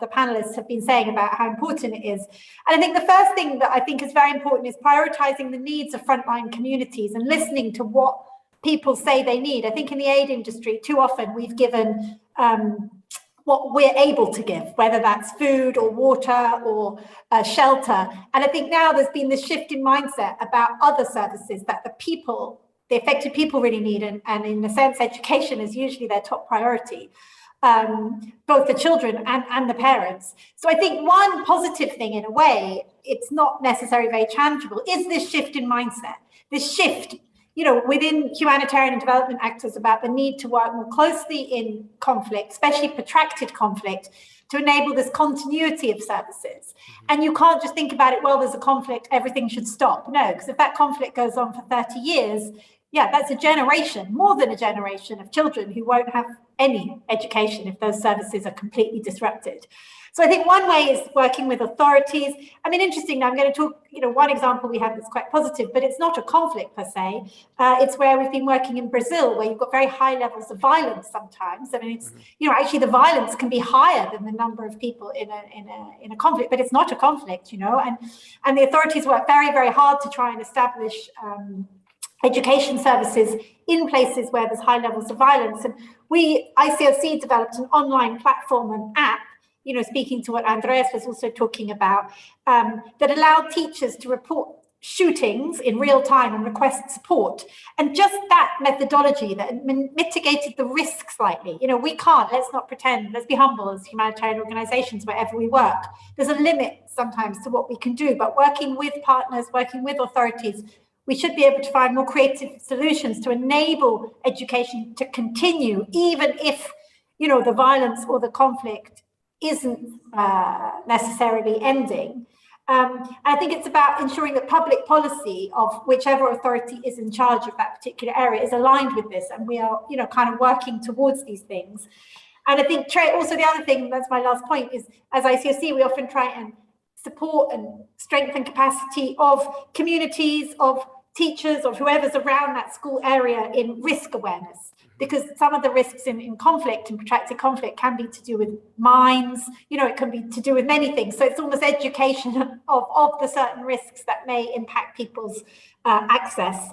the panelists have been saying about how important it is. And I think the first thing that I think is very important is prioritizing the needs of frontline communities and listening to what people say they need. I think in the aid industry, too often we've given what we're able to give, whether that's food or water or shelter. And I think now there's been this shift in mindset about other services that the affected people really need. And in a sense, education is usually their top priority, both the children and the parents. So I think one positive thing, in a way, it's not necessarily very tangible, is this shift in mindset, this shift within humanitarian and development actors about the need to work more closely in conflict, especially protracted conflict, to enable this continuity of services. And you can't just think about it, well, there's a conflict, everything should stop. No, because if that conflict goes on for 30 years, that's a generation, more than a generation of children who won't have any education if those services are completely disrupted. So I think one way is working with authorities. I mean, interesting, I'm going to talk, one example we have that's quite positive, but it's not a conflict per se. It's where we've been working in Brazil, where you've got very high levels of violence sometimes. I mean, it's, actually the violence can be higher than the number of people in a conflict, but it's not a conflict, and the authorities work very, very hard to try and establish education services in places where there's high levels of violence. And ICOC developed an online platform and app, speaking to what Andreas was also talking about, that allowed teachers to report shootings in real time and request support. And just that methodology that mitigated the risk slightly. We can't, let's not pretend, let's be humble as humanitarian organizations wherever we work. There's a limit sometimes to what we can do, but working with partners, working with authorities, we should be able to find more creative solutions to enable education to continue, even if, the violence or the conflict isn't necessarily ending. I think it's about ensuring that public policy of whichever authority is in charge of that particular area is aligned with this, and we are, kind of working towards these things. And I think also the other thing, that's my last point, is as ICOC, we often try and support and strengthen capacity of communities, of teachers, or whoever's around that school area in risk awareness. Because some of the risks in conflict and protracted conflict can be to do with mines, it can be to do with many things. So it's almost education of the certain risks that may impact people's access.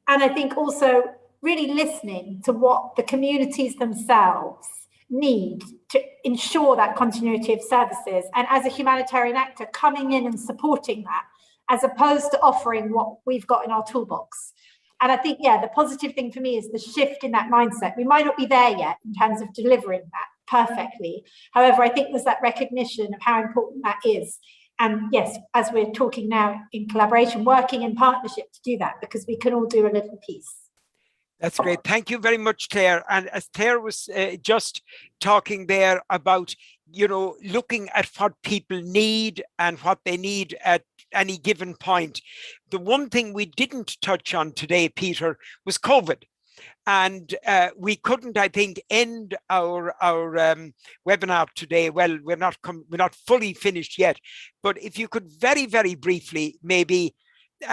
And I think also really listening to what the communities themselves need to ensure that continuity of services. And as a humanitarian actor, coming in and supporting that, as opposed to offering what we've got in our toolbox. And I think, the positive thing for me is the shift in that mindset. We might not be there yet in terms of delivering that perfectly. However, I think there's that recognition of how important that is. And yes, as we're talking now in collaboration, working in partnership to do that, because we can all do a little piece. That's great. Thank you very much, Claire. And as Claire was just talking there about, looking at what people need and what they need at any given point. The one thing we didn't touch on today, Peter, was COVID. And we couldn't, I think, end our webinar today. Well, we're not fully finished yet. But if you could very, very briefly, maybe, we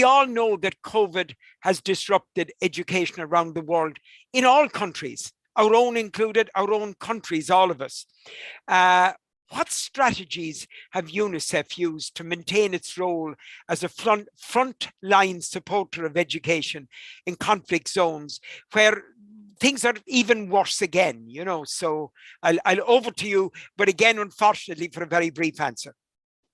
all know that COVID has disrupted education around the world in all countries, our own included, our own countries, all of us. What strategies have Unicef used to maintain its role as a front-line supporter of education in conflict zones where things are even worse again, So I'll over to you, but again, unfortunately, for a very brief answer.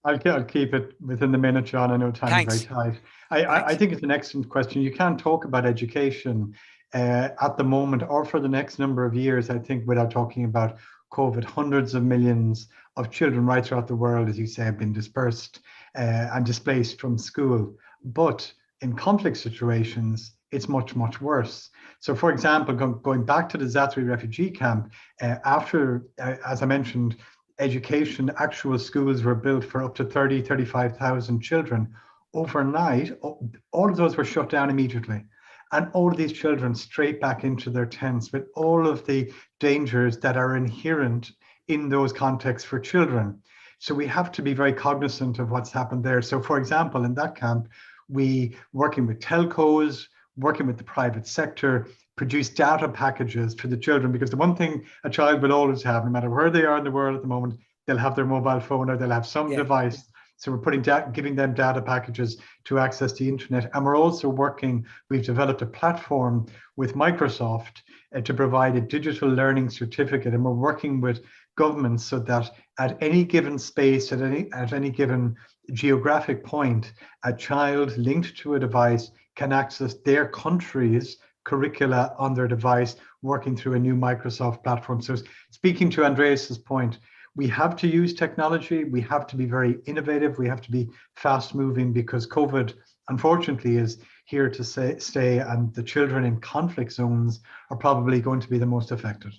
I'll keep it within the minute, John. I know time is very tight. I think it's an excellent question. You can't talk about education at the moment or for the next number of years, I think, without talking about COVID. Hundreds of millions of children right throughout the world, as you say, have been dispersed and displaced from school. But in conflict situations, it's much, much worse. So, for example, going back to the Zaatari refugee camp, after, as I mentioned, education, actual schools were built for up to 30, 35,000 children. Overnight, all of those were shut down immediately. And all of these children straight back into their tents with all of the dangers that are inherent in those contexts for children. So we have to be very cognizant of what's happened there. So for example, in that camp, we, working with telcos, working with the private sector, produce data packages for the children, because the one thing a child will always have, no matter where they are in the world at the moment, they'll have their mobile phone or they'll have some device. So we're giving them data packages to access the internet. And we're also working, we've developed a platform with Microsoft to provide a digital learning certificate. And we're working with governments so that at any given space, at any given geographic point, a child linked to a device can access their country's curricula on their device, working through a new Microsoft platform. So speaking to Andreas's point, we have to use technology. We have to be very innovative. We have to be fast moving, because COVID, unfortunately, is here to stay, and the children in conflict zones are probably going to be the most affected.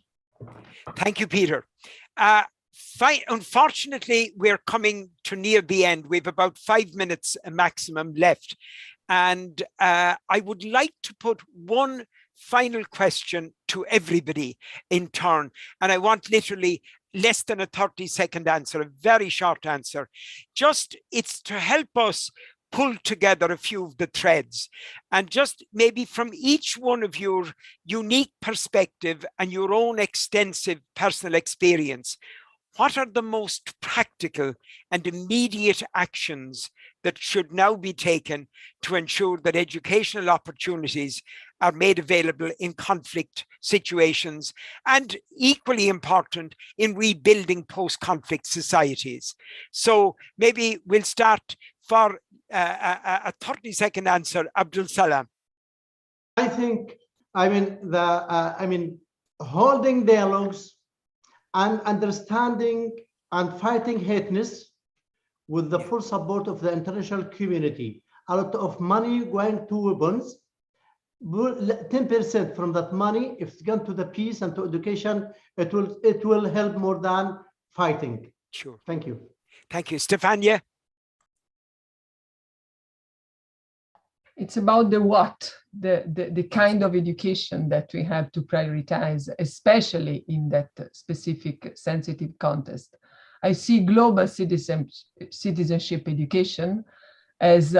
Thank you, Peter. Unfortunately, we're coming to near the end. We have about 5 minutes maximum left. And I would like to put one final question to everybody in turn. And I want literally less than a 30-second answer, a very short answer. Just, it's to help us pull together a few of the threads, and just maybe from each one of your unique perspective and your own extensive personal experience, what are the most practical and immediate actions that should now be taken to ensure that educational opportunities are made available in conflict situations, and equally important, in rebuilding post-conflict societies? So maybe we'll start for a 30-second answer. Abdul Salam. I think, holding dialogues and understanding and fighting hateness with the full support of the international community. A lot of money going to weapons, 10% from that money, if it's gone to the peace and to education, it will help more than fighting. Sure. Thank you. Thank you. Stefania? It's about the what, the kind of education that we have to prioritize, especially in that specific sensitive context. I see global citizenship education as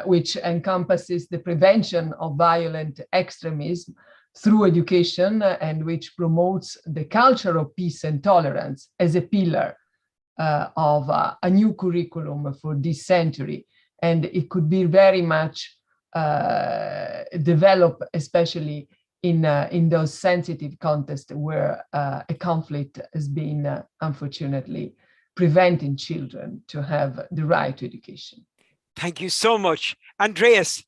which encompasses the prevention of violent extremism through education, and which promotes the culture of peace and tolerance as a pillar of a new curriculum for this century. And it could be very much developed, especially in those sensitive contexts where a conflict has been unfortunately preventing children to have the right to education. Thank you so much. Andreas?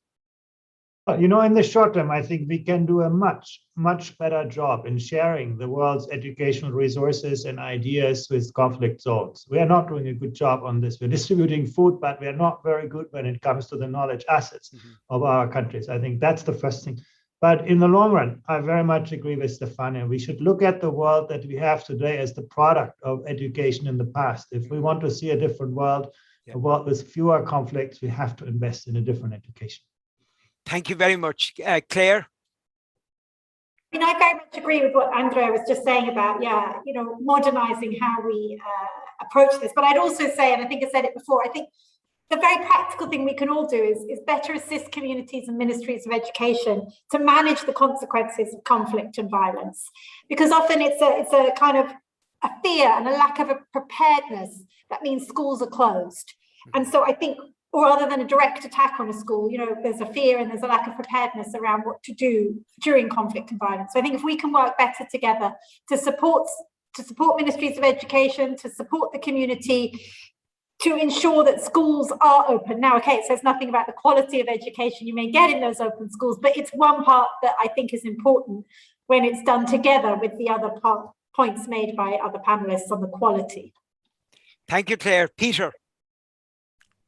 You know, in the short term, I think we can do a much better job in sharing the world's educational resources and ideas with conflict zones. We are not doing a good job on this. We're distributing food, but we are not very good when it comes to the knowledge assets of our countries. I think that's the first thing. But in the long run, I very much agree with Stefania. We should look at the world that we have today as the product of education in the past. If we want to see a different world, a world with fewer conflicts, we have to invest in a different education. Thank you very much. Claire? I very much agree with what Andrea was just saying about, modernizing how we approach this. But I'd also say, and I think I said it before, I think the very practical thing we can all do is better assist communities and ministries of education to manage the consequences of conflict and violence. Because often it's a kind of a fear and a lack of a preparedness that means schools are closed. And so I think, or rather than a direct attack on a school, there's a fear and there's a lack of preparedness around what to do during conflict and violence. So I think if we can work better together to support ministries of education, to support the community, to ensure that schools are open. Now, okay, it says nothing about the quality of education you may get in those open schools, but it's one part that I think is important when it's done together with the other points made by other panelists on the quality. Thank you, Claire. Peter?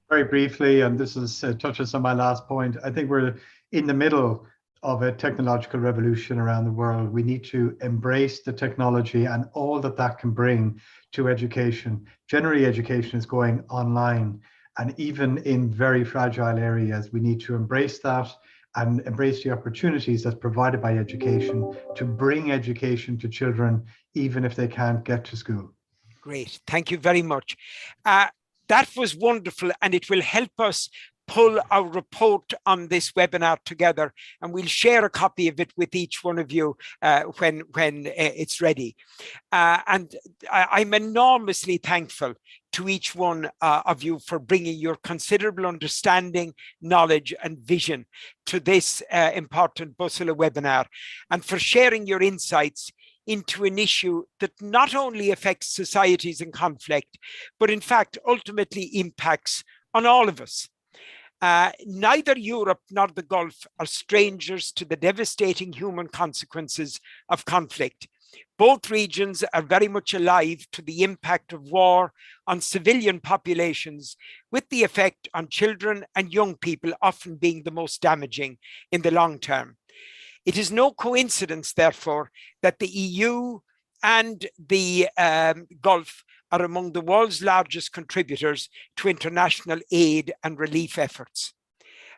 Very briefly, and this is touches on my last point, I think we're in the middle of a technological revolution around the world. We need to embrace the technology and all that that can bring to education. Generally, education is going online, and even in very fragile areas, we need to embrace that and embrace the opportunities that's provided by education to bring education to children, even if they can't get to school. Great, thank you very much. That was wonderful, and it will help us pull our report on this webinar together, and we'll share a copy of it with each one of you when it's ready. And I'm enormously thankful to each one of you for bringing your considerable understanding, knowledge and vision to this important Bussola webinar, and for sharing your insights into an issue that not only affects societies in conflict, but in fact ultimately impacts on all of us. Neither Europe nor the Gulf are strangers to the devastating human consequences of conflict. Both regions are very much alive to the impact of war on civilian populations, with the effect on children and young people often being the most damaging in the long term. It is no coincidence, therefore, that the EU and the Gulf are among the world's largest contributors to international aid and relief efforts.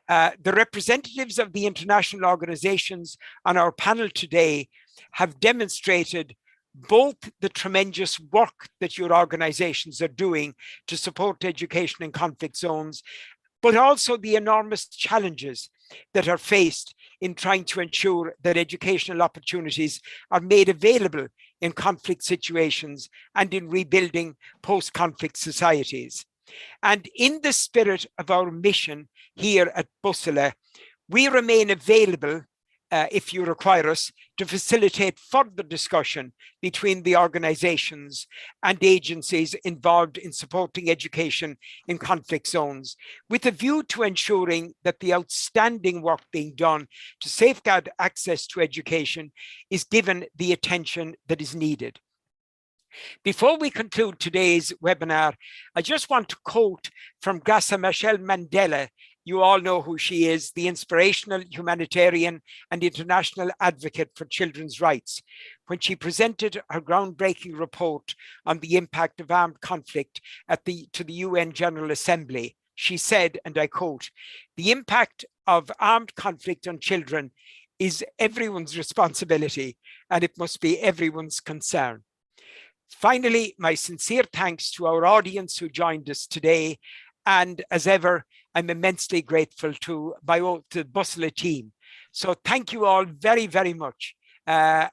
The representatives of the international organizations on our panel today have demonstrated both the tremendous work that your organizations are doing to support education in conflict zones, but also the enormous challenges that are faced in trying to ensure that educational opportunities are made available in conflict situations and in rebuilding post-conflict societies. And in the spirit of our mission here at Bussola, we remain available if you require us, to facilitate further discussion between the organizations and agencies involved in supporting education in conflict zones, with a view to ensuring that the outstanding work being done to safeguard access to education is given the attention that is needed. Before we conclude today's webinar, I just want to quote from Graça Machel Mandela. You all know who she is, the inspirational humanitarian and international advocate for children's rights, when she presented her groundbreaking report on the impact of armed conflict to the UN General Assembly. She said, and I quote, "The impact of armed conflict on children is everyone's responsibility, and it must be everyone's concern." Finally, my sincere thanks to our audience who joined us today. And as ever, I'm immensely grateful to the Bussola team. So thank you all very, very much. And